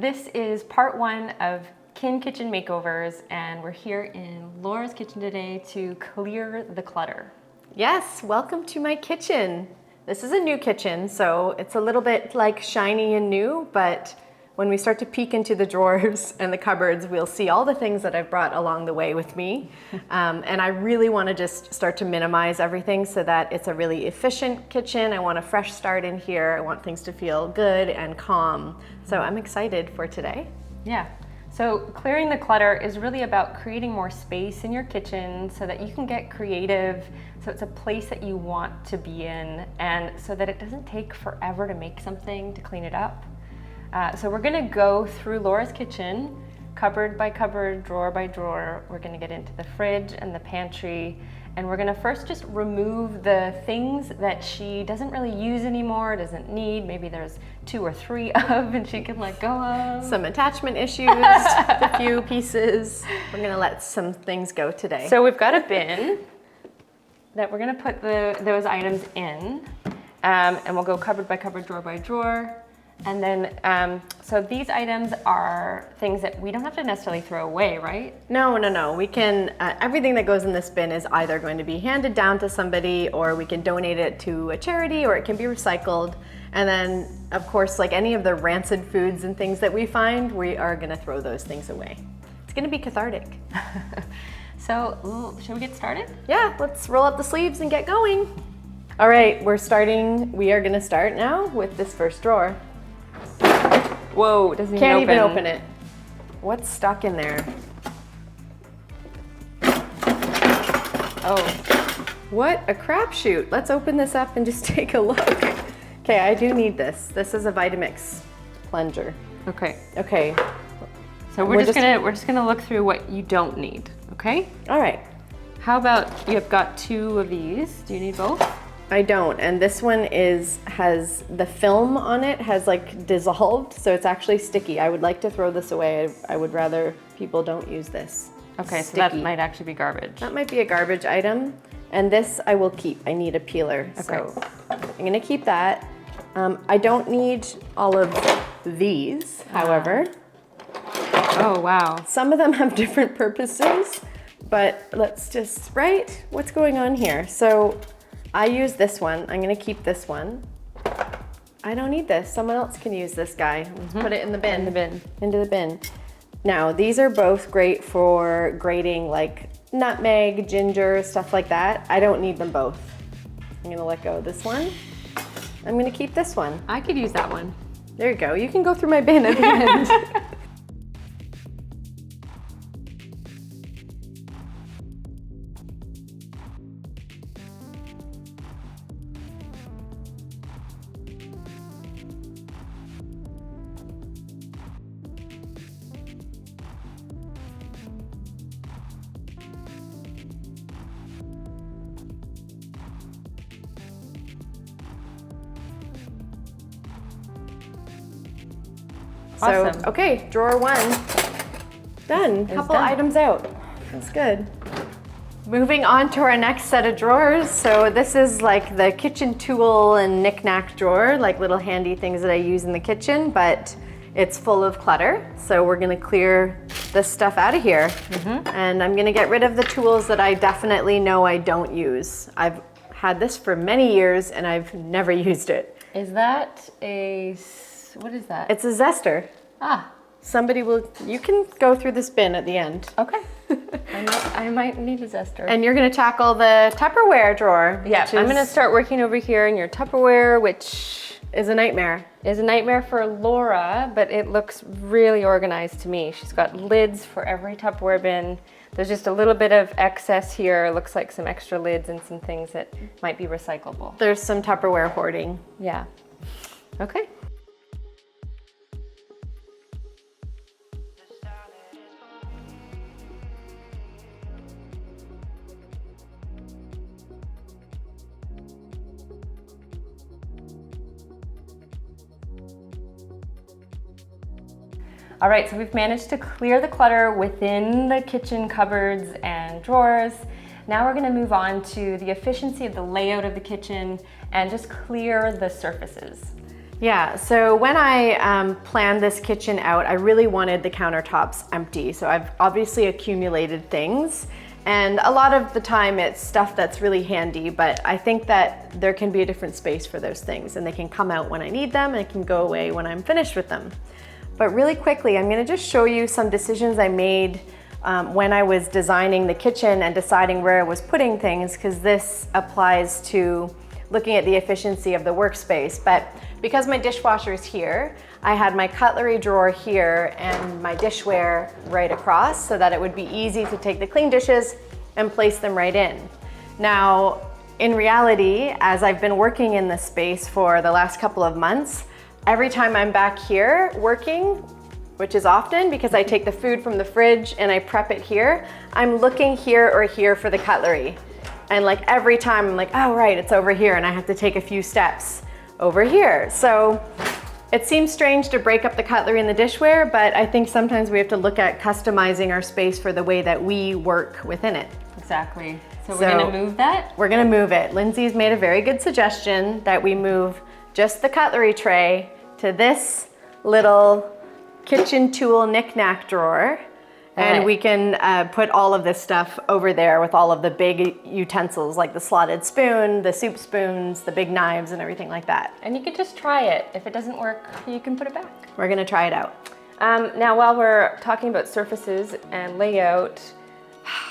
This is part one of KYN Kitchen Makeovers, and we're here in Laura's kitchen today to clear the clutter. Yes, welcome to my kitchen. This is a new kitchen, so it's a little bit like shiny and new, but when we start to peek into the drawers and the cupboards, we'll see all the things that I've brought along the way with me. And I really want to just start to minimize everything so that it's a really efficient kitchen. I want a fresh start in here. I want things to feel good and calm. So I'm excited for today. Yeah. So clearing the clutter is really about creating more space in your kitchen so that you can get creative, so it's a place that you want to be in, and so that it doesn't take forever to make something to clean it up. So we're gonna go through Laura's kitchen, cupboard by cupboard, drawer by drawer. We're gonna get into the fridge and the pantry, and we're gonna first just remove the things that she doesn't really use anymore, doesn't need. Maybe there's 2 or 3 of, and she can let go of. Some attachment issues, a few pieces. We're gonna let some things go today. So we've got a bin that we're gonna put those items in, and we'll go cupboard by cupboard, drawer by drawer. And then, so these items are things that we don't have to necessarily throw away, right? No. We can, everything that goes in this bin is either going to be handed down to somebody, or we can donate it to a charity, or it can be recycled. And then, of course, like any of the rancid foods and things that we find, we are gonna throw those things away. It's gonna be cathartic. So, should we get started? Yeah, let's roll up the sleeves and get going. All right, we are gonna start now with this first drawer. Whoa, it doesn't Can't even open it. What's stuck in there? Oh. What a crapshoot. Let's open this up and just take a look. Okay, I do need this. This is a Vitamix plunger. Okay. Okay. So we're just gonna look through what you don't need, okay? All right. How about you've got 2 of these? Do you need both? I don't, and this one has the film on it has like dissolved, so it's actually sticky. I would like to throw this away. I would rather people don't use this. Okay, so that might actually be garbage. That might be a garbage item, and this I will keep. I need a peeler, so I'm gonna keep that. I don't need all of these, however. Oh, wow. Some of them have different purposes, but let's just, right? What's going on here? So I use this one. I'm gonna keep this one. I don't need this. Someone else can use this guy. Let's put it in the bin. Into the bin. Now, these are both great for grating like nutmeg, ginger, stuff like that. I don't need them both. I'm gonna let go of this one. I'm gonna keep this one. I could use that one. There you go. You can go through my bin at the end. Awesome. So, okay, drawer 1, done. Couple items out. That's good. Moving on to our next set of drawers. So this is like the kitchen tool and knick-knack drawer, like little handy things that I use in the kitchen, but it's full of clutter. So we're gonna clear this stuff out of here. And I'm gonna get rid of the tools that I definitely know I don't use. I've had this for many years and I've never used it. Is that what is that? It's a zester. Ah. You can go through this bin at the end. Okay. I might need a zester. And you're gonna tackle the Tupperware drawer. Yeah, I'm gonna start working over here in your Tupperware, which is a nightmare. Is a nightmare for Laura, but it looks really organized to me. She's got lids for every Tupperware bin. There's just a little bit of excess here. It looks like some extra lids and some things that might be recyclable. There's some Tupperware hoarding. Yeah. Okay. All right, so we've managed to clear the clutter within the kitchen cupboards and drawers. Now we're gonna move on to the efficiency of the layout of the kitchen and just clear the surfaces. Yeah, so when I planned this kitchen out, I really wanted the countertops empty. So I've obviously accumulated things, and a lot of the time it's stuff that's really handy, but I think that there can be a different space for those things, and they can come out when I need them and can go away when I'm finished with them. But really quickly, I'm gonna just show you some decisions I made when I was designing the kitchen and deciding where I was putting things, because this applies to looking at the efficiency of the workspace. But because my dishwasher is here, I had my cutlery drawer here and my dishware right across so that it would be easy to take the clean dishes and place them right in. Now, in reality, as I've been working in this space for the last couple of months, every time I'm back here working, which is often because I take the food from the fridge and I prep it here, I'm looking here or here for the cutlery. And like every time I'm like, oh right, it's over here, and I have to take a few steps over here. So it seems strange to break up the cutlery in the dishware, but I think sometimes we have to look at customizing our space for the way that we work within it. Exactly. So we're gonna move that? We're gonna move it. Lindsay's made a very good suggestion that we move just the cutlery tray to this little kitchen tool knick-knack drawer. And we can put all of this stuff over there with all of the big utensils, like the slotted spoon, the soup spoons, the big knives, and everything like that. And you could just try it. If it doesn't work, you can put it back. We're gonna try it out. Now, while we're talking about surfaces and layout,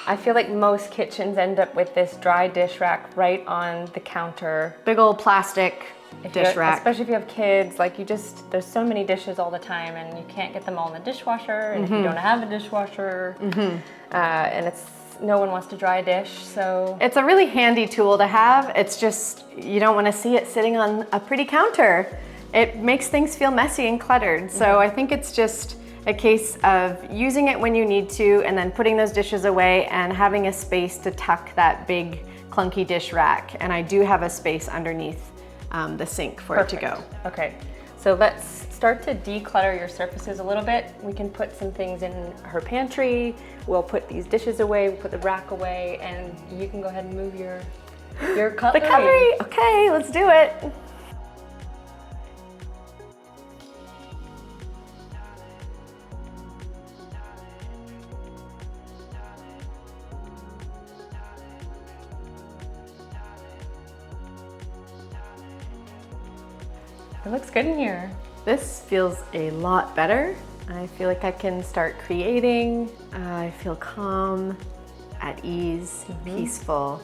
I feel like most kitchens end up with this dry dish rack right on the counter. Big old plastic dish rack. Especially if you have kids, like there's so many dishes all the time and you can't get them all in the dishwasher, and if you don't have a dishwasher, and no one wants to dry a dish, so. It's a really handy tool to have. It's just, you don't want to see it sitting on a pretty counter. It makes things feel messy and cluttered. So I think it's just a case of using it when you need to and then putting those dishes away and having a space to tuck that big clunky dish rack. And I do have a space underneath the sink for it to go. Okay, so let's start to declutter your surfaces a little bit. We can put some things in her pantry. We'll put these dishes away, we'll put the rack away, and you can go ahead and move your cutlery. The cutlery, okay, let's do it. It looks good in here. This feels a lot better. I feel like I can start creating. I feel calm, at ease, peaceful.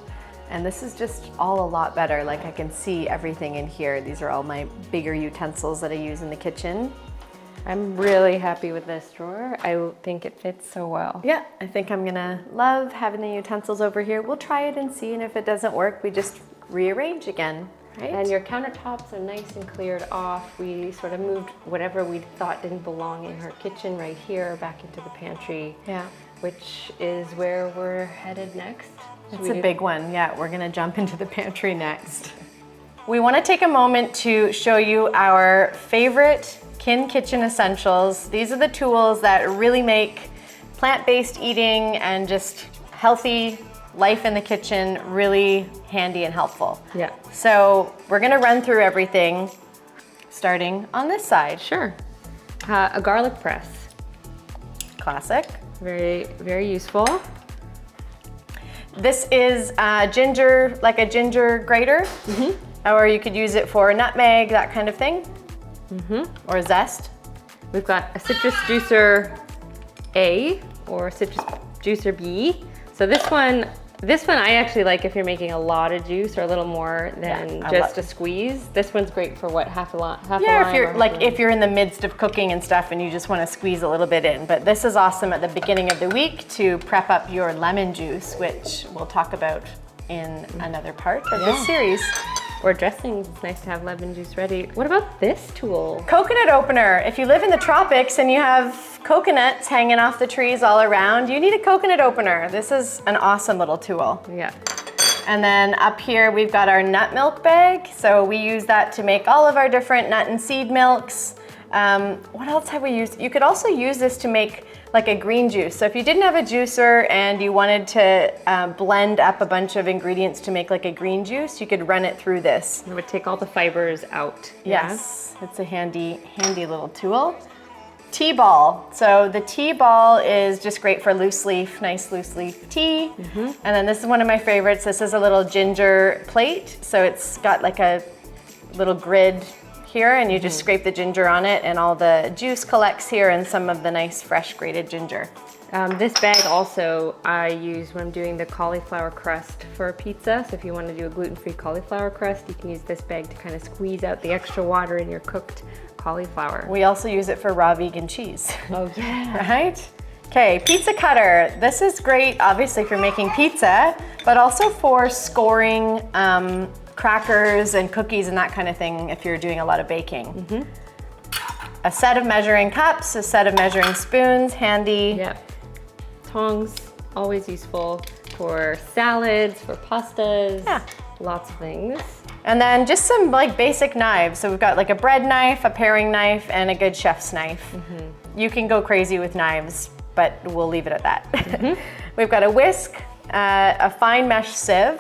And this is just all a lot better. Like I can see everything in here. These are all my bigger utensils that I use in the kitchen. I'm really happy with this drawer. I think it fits so well. Yeah, I think I'm gonna love having the utensils over here. We'll try it and see, and if it doesn't work, we just rearrange again. Right. And your countertops are nice and cleared off. We sort of moved whatever we thought didn't belong in her kitchen right here back into the pantry. Yeah. Which is where we're headed next. It's a big one. Yeah, we're gonna jump into the pantry next. We wanna take a moment to show you our favorite KYN Kitchen essentials. These are the tools that really make plant-based eating and just healthy life in the kitchen really handy and helpful. Yeah. So we're gonna run through everything starting on this side. Sure. A garlic press. Classic. Very, very useful. This is ginger, like a ginger grater, or you could use it for nutmeg, that kind of thing, or zest. We've got a citrus juicer A or citrus juicer B. So this one I actually like if you're making a lot of juice or a little more than just a squeeze. This one's great for what, half a lime? Yeah, if you're in the midst of cooking and stuff and you just want to squeeze a little bit in. But this is awesome at the beginning of the week to prep up your lemon juice, which we'll talk about in another part of this series. Or dressings, it's nice to have lemon juice ready. What about this tool? Coconut opener. If you live in the tropics and you have coconuts hanging off the trees all around, you need a coconut opener. This is an awesome little tool. Yeah. And then up here we've got our nut milk bag. So we use that to make all of our different nut and seed milks. What else have we used? You could also use this to make like a green juice. So if you didn't have a juicer and you wanted to blend up a bunch of ingredients to make like a green juice, you could run it through this. It would take all the fibers out. Yes, it's a handy little tool. Tea ball. So the tea ball is just great for loose leaf, nice loose leaf tea. And then this is one of my favorites. This is a little ginger plate. So it's got like a little grid here, and you just scrape the ginger on it, and all the juice collects here and some of the nice fresh grated ginger. This bag also I use when I'm doing the cauliflower crust for pizza. So if you want to do a gluten-free cauliflower crust, you can use this bag to kind of squeeze out the extra water in your cooked cauliflower. We also use it for raw vegan cheese. Oh yeah. Right? Okay, pizza cutter. This is great, obviously, if you're making pizza, but also for scoring crackers and cookies and that kind of thing if you're doing a lot of baking. A set of measuring cups, a set of measuring spoons, handy. Yep. Tongs, always useful for salads, for pastas, lots of things. And then just some like basic knives. So we've got like a bread knife, a paring knife, and a good chef's knife. You can go crazy with knives, but we'll leave it at that. We've got a whisk, a fine mesh sieve,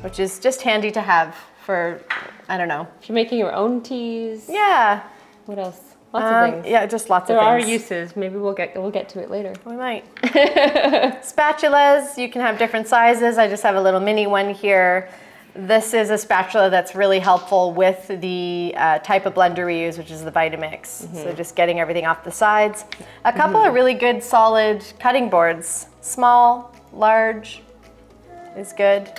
which is just handy to have for, I don't know. If you're making your own teas. Yeah. What else? Lots of things. Yeah, just lots of There are things. uses. Maybe we'll get to it later. We might. Spatulas, you can have different sizes. I just have a little mini one here. This is a spatula that's really helpful with the type of blender we use, which is the Vitamix. So just getting everything off the sides. A couple of really good solid cutting boards. Small, large is good.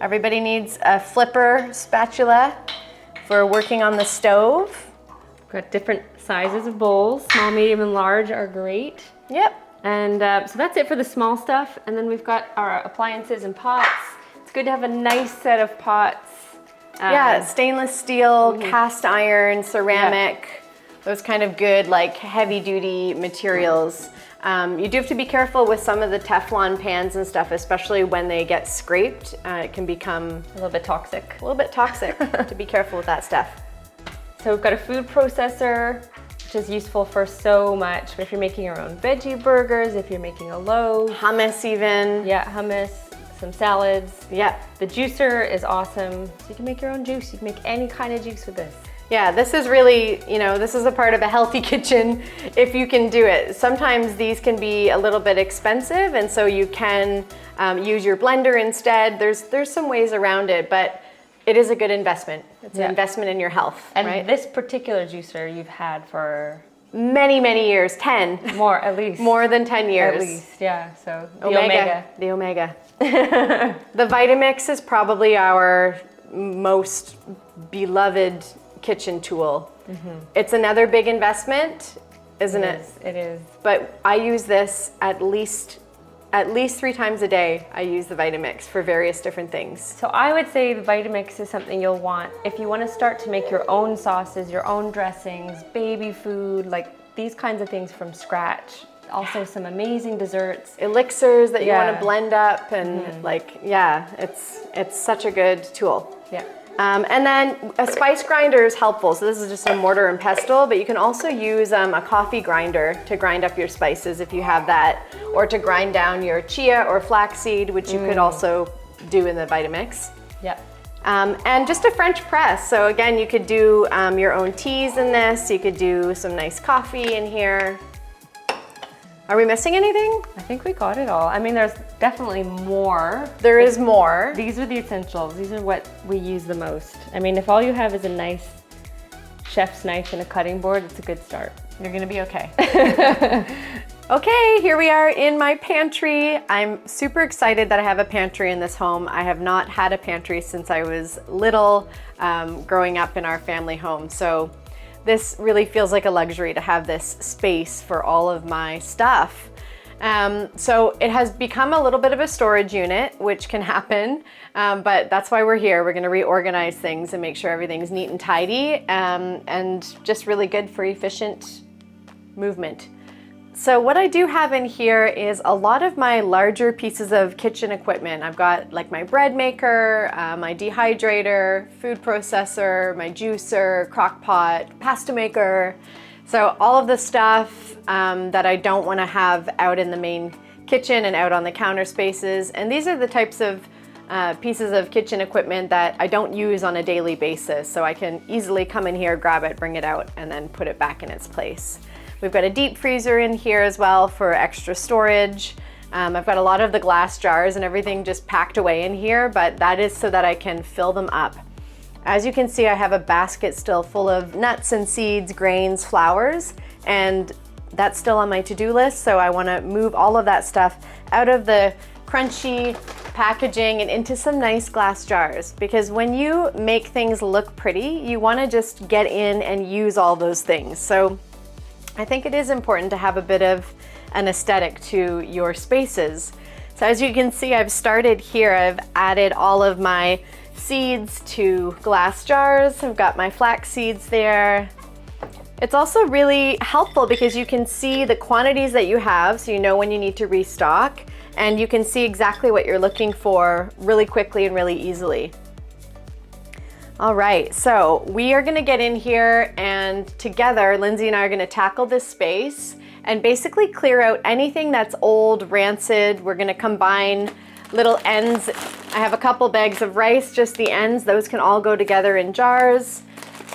Everybody needs a flipper spatula for working on the stove. We've got different sizes of bowls. Small, medium, and large are great. Yep. And so that's it for the small stuff. And then we've got our appliances and pots. It's good to have a nice set of pots. Yeah, stainless steel, cast iron, ceramic, those kind of good, like heavy duty materials. You do have to be careful with some of the Teflon pans and stuff, especially when they get scraped. It can become A little bit toxic. to be careful with that stuff. So we've got a food processor, which is useful for so much. If you're making your own veggie burgers, if you're making a loaf. Hummus even. Yeah, hummus, some salads. Yeah. The juicer is awesome. So you can make your own juice. You can make any kind of juice with this. Yeah, this is really, this is a part of a healthy kitchen if you can do it. Sometimes these can be a little bit expensive, and so you can use your blender instead. There's some ways around it, but it is a good investment. It's an investment in your health, And right? this particular juicer you've had for Many, many years, 10. more, at least. More than 10 years. At least, yeah. So the The Omega. The Vitamix is probably our most beloved kitchen tool. It's another big investment, isn't it? It is. But I use this at least 3 times a day. I use the Vitamix for various different things. So I would say the Vitamix is something you'll want if you want to start to make your own sauces, your own dressings, baby food, like these kinds of things from scratch. Also some amazing desserts. Elixirs that you want Yeah. to blend up and it's such a good tool. Yeah. And then a spice grinder is helpful. So this is just a mortar and pestle, but you can also use a coffee grinder to grind up your spices if you have that, or to grind down your chia or flaxseed, which you could also do in the Vitamix. Yeah. And just a French press. So again, you could do your own teas in this. You could do some nice coffee in here. Are we missing anything? I think we got it all. I mean, there's definitely more. There is more. These are the essentials. These are what we use the most. I mean, if all you have is a nice chef's knife and a cutting board, it's a good start. You're gonna be okay. Okay, here we are in my pantry. I'm super excited that I have a pantry in this home. I have not had a pantry since I was little, growing up in our family home. So this really feels like a luxury to have this space for all of my stuff. So it has become a little bit of a storage unit, which can happen, but that's why we're here. We're gonna reorganize things and make sure everything's neat and tidy, and just really good for efficient movement. So what I do have in here is a lot of my larger pieces of kitchen equipment. I've got like my bread maker, my dehydrator, food processor, my juicer, crock pot, pasta maker. So all of the stuff that I don't want to have out in the main kitchen and out on the counter spaces. And these are the types of pieces of kitchen equipment that I don't use on a daily basis. So I can easily come in here, grab it, bring it out, and then put it back in its place. We've got a deep freezer in here as well for extra storage. I've got a lot of the glass jars and everything just packed away in here, but that is so that I can fill them up. As you can see, I have a basket still full of nuts and seeds, grains, flours, and that's still on my to-do list. So I want to move all of that stuff out of the crunchy packaging and into some nice glass jars, because when you make things look pretty, you want to just get in and use all those things. So I think it is important to have a bit of an aesthetic to your spaces. So as you can see, I've started here. I've added all of my seeds to glass jars. I've got my flax seeds there. It's also really helpful because you can see the quantities that you have, so you know when you need to restock, and you can see exactly what you're looking for really quickly and really easily. All right, so we are gonna get in here, and together, Lindsay and I are gonna tackle this space and basically clear out anything that's old, rancid. We're gonna combine little ends. I have a couple bags of rice, just the ends. Those can all go together in jars.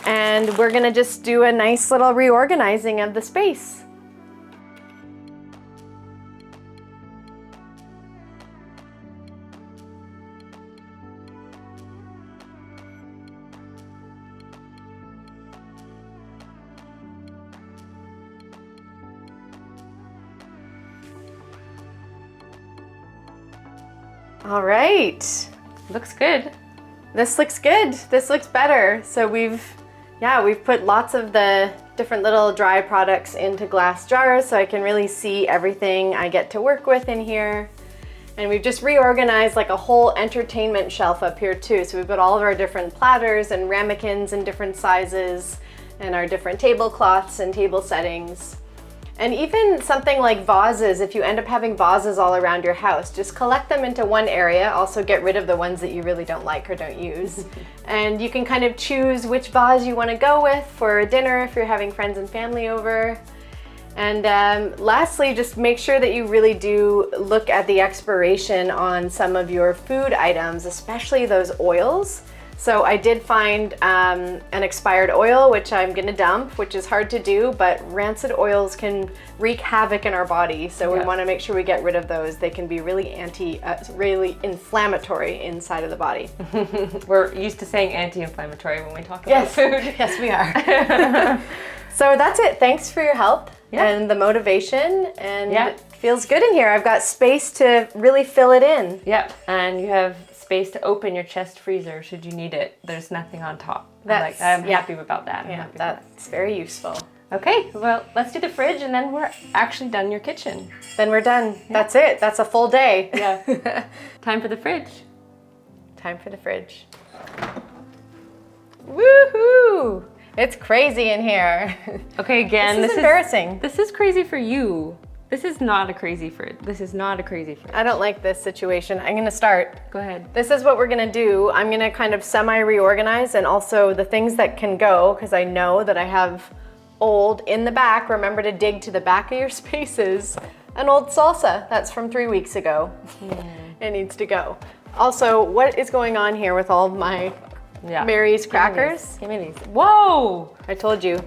And we're gonna just do a nice little reorganizing of the space. All right. Looks good. This looks good. This looks better. So we've put lots of the different little dry products into glass jars so I can really see everything I get to work with in here. And we've just reorganized like a whole entertainment shelf up here too. So we've got all of our different platters and ramekins in different sizes and our different tablecloths and table settings. And even something like vases, if you end up having vases all around your house, just collect them into one area. Also get rid of the ones that you really don't like or don't use. And you can kind of choose which vase you want to go with for dinner if you're having friends and family over. And lastly, just make sure that you really do look at the expiration on some of your food items, especially those oils. So I did find an expired oil, which I'm gonna dump, which is hard to do, but rancid oils can wreak havoc in our body. So we wanna make sure we get rid of those. They can be really really inflammatory inside of the body. We're used to saying anti-inflammatory when we talk about food. Yes, we are. So that's it. Thanks for your help and the motivation, and it feels good in here. I've got space to really fill it in. Yep, and you have space to open your chest freezer should you need it. There's nothing on top. I'm happy about that. Yeah, that's very useful. Okay, well, let's do the fridge and then we're actually done your kitchen. Then we're done. Yeah. That's it. That's a full day. Yeah. Time for the fridge. Time for the fridge. Woohoo! It's crazy in here. Okay, again, this is embarrassing. This is crazy for you. This is not a crazy fridge. This is not a crazy fridge. I don't like this situation. I'm gonna start. Go ahead. This is what we're gonna do. I'm gonna kind of semi-reorganize, and also the things that can go, because I know that I have old in the back. Remember to dig to the back of your spaces. An old salsa that's from 3 weeks ago. It needs to go. Also, what is going on here with all of my Mary's crackers? Give me these. Whoa! I told you.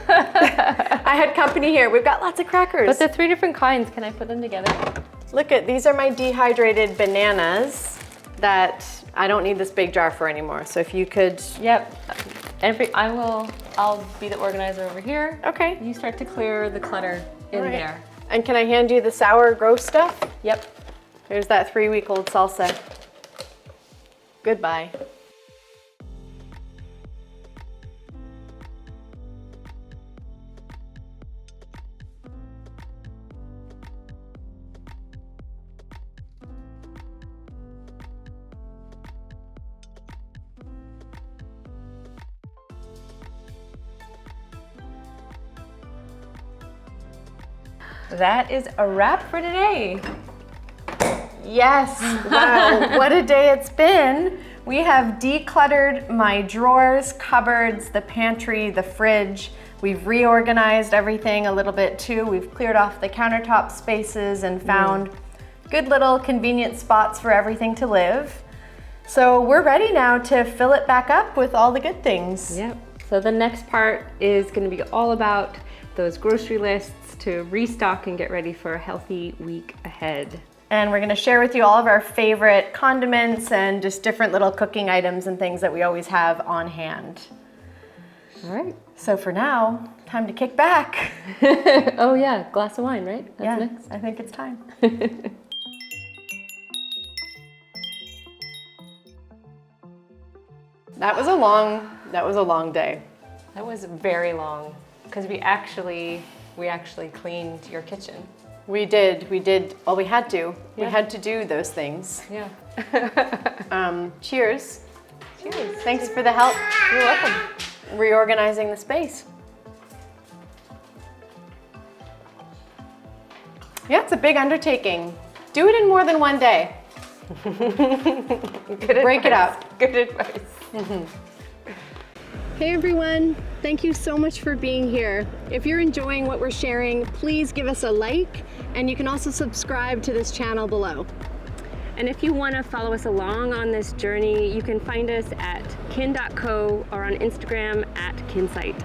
I had company here. We've got lots of crackers. But they're 3 different kinds. Can I put them together? Look at, these are my dehydrated bananas that I don't need this big jar for anymore. So if you could. Yep. I'll be the organizer over here. Okay. You start to clear the clutter in there. And can I hand you the sour gross stuff? Yep. Here's that 3-week-old salsa. Goodbye. That is a wrap for today. Yes, wow, what a day it's been. We have decluttered my drawers, cupboards, the pantry, the fridge, We've reorganized everything a little bit too. We've cleared off the countertop spaces and found good little convenient spots for everything to live. So we're ready now to fill it back up with all the good things. Yep. So the next part is going to be all about those grocery lists to restock and get ready for a healthy week ahead. And we're going to share with you all of our favorite condiments and just different little cooking items and things that we always have on hand. All right. So for now, time to kick back. Oh yeah, glass of wine, right? That's Yeah, next. I think it's time. That was a long day. That was very long because we actually cleaned your kitchen. We did. Well, we had to. We Yeah. had to do those things. Yeah. Cheers. Cheers. Thanks for the help You're welcome. reorganizing the space. Yeah, it's a big undertaking. Do it in more than one day. Break it up. Good advice. Hey everyone, thank you so much for being here. If you're enjoying what we're sharing, please give us a like, and you can also subscribe to this channel below. And if you want to follow us along on this journey, you can find us at kin.co or on Instagram at kinsite.